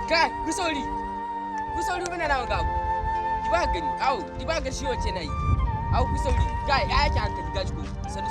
Kai, ku sauri mana nawa gawo. Ki ba gani, au, ki ba ga shi wace nayi. Au ku sauri, kai, ya yake hankali gashi ko. Sanu.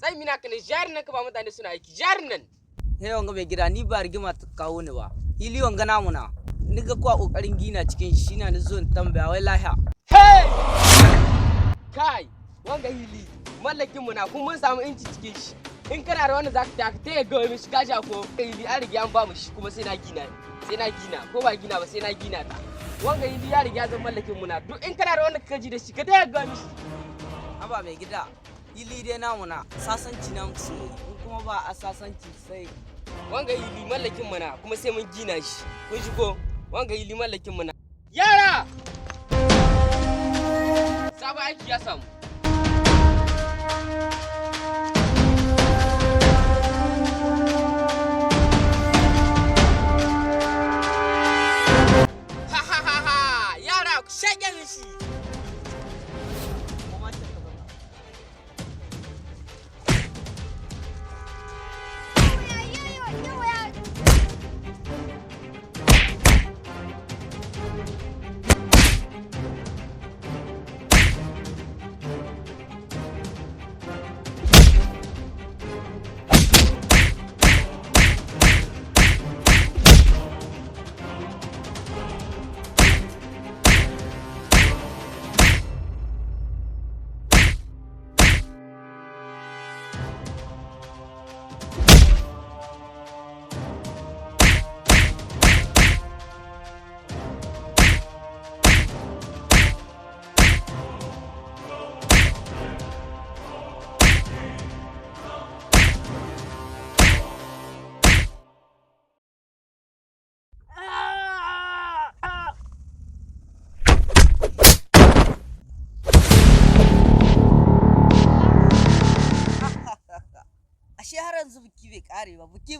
Sai mina kana jarin nan ka ba mutane suna aiki jarin nan. Wanga mai gida ni ba rigima ta kawo ni ba. Hili wanga namu na. Ni ga kuwa kokarin gina cikin shi na zo in tambaya wai lahiya. Hey! Kai, wanga hili mallakin mu na kun mun samu inci cikin shi. In kana da wanda zaka ta ya ga mishi kaja ko hili an riga an ba mu shi kuma sai na gina ko ba gina ba sai na gina ta. Wanga hili ya riga zan mallakin mu na. Duk in kana da wanda ka ji da shi ka ta ya ga mishi. Haba mai gida. Hili dai namu na sasanci na musu kuma ba a sasanci sai wanga hili mallakin mana kuma sai mun gina shi kun shi ko wanga hili mallakin mana yara sabon aiki ya samu ha yara ku shage shi ashe har yanzu buki bai kare ba buki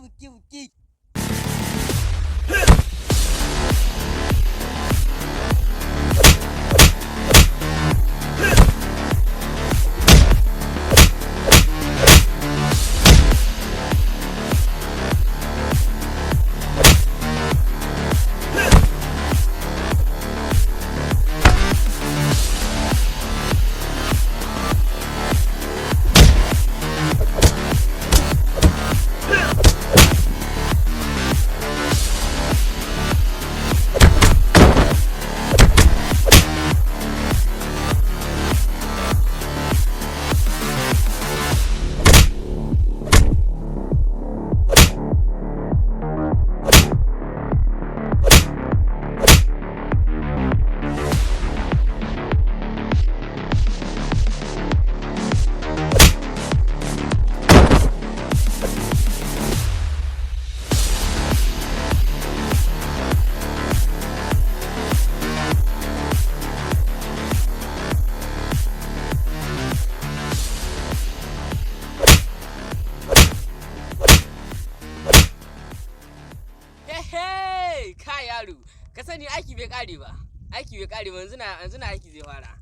sani aiki bai kare ba yanzu na aiki zai fara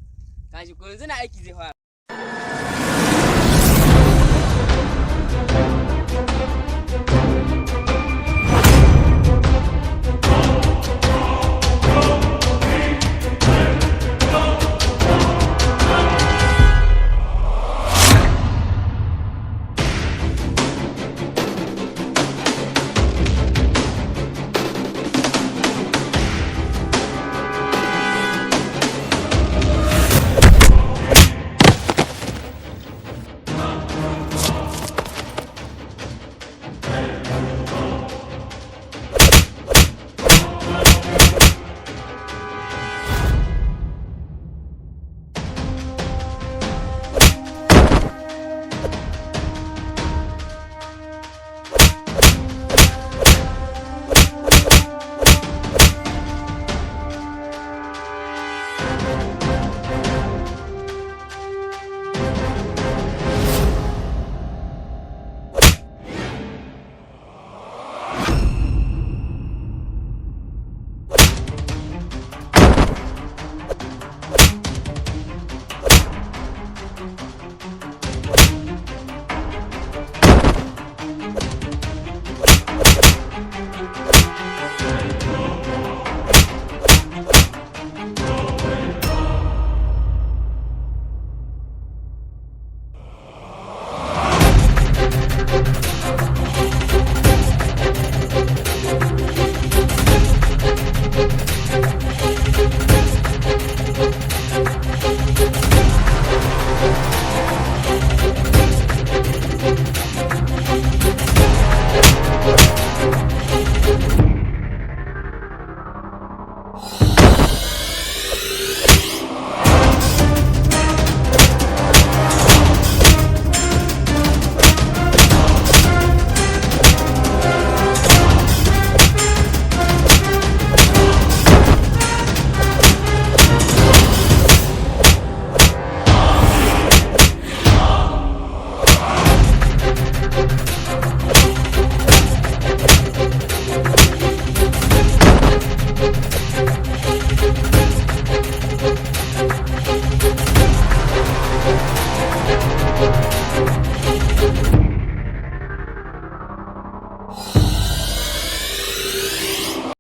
kashi ko yanzu na aiki zai fara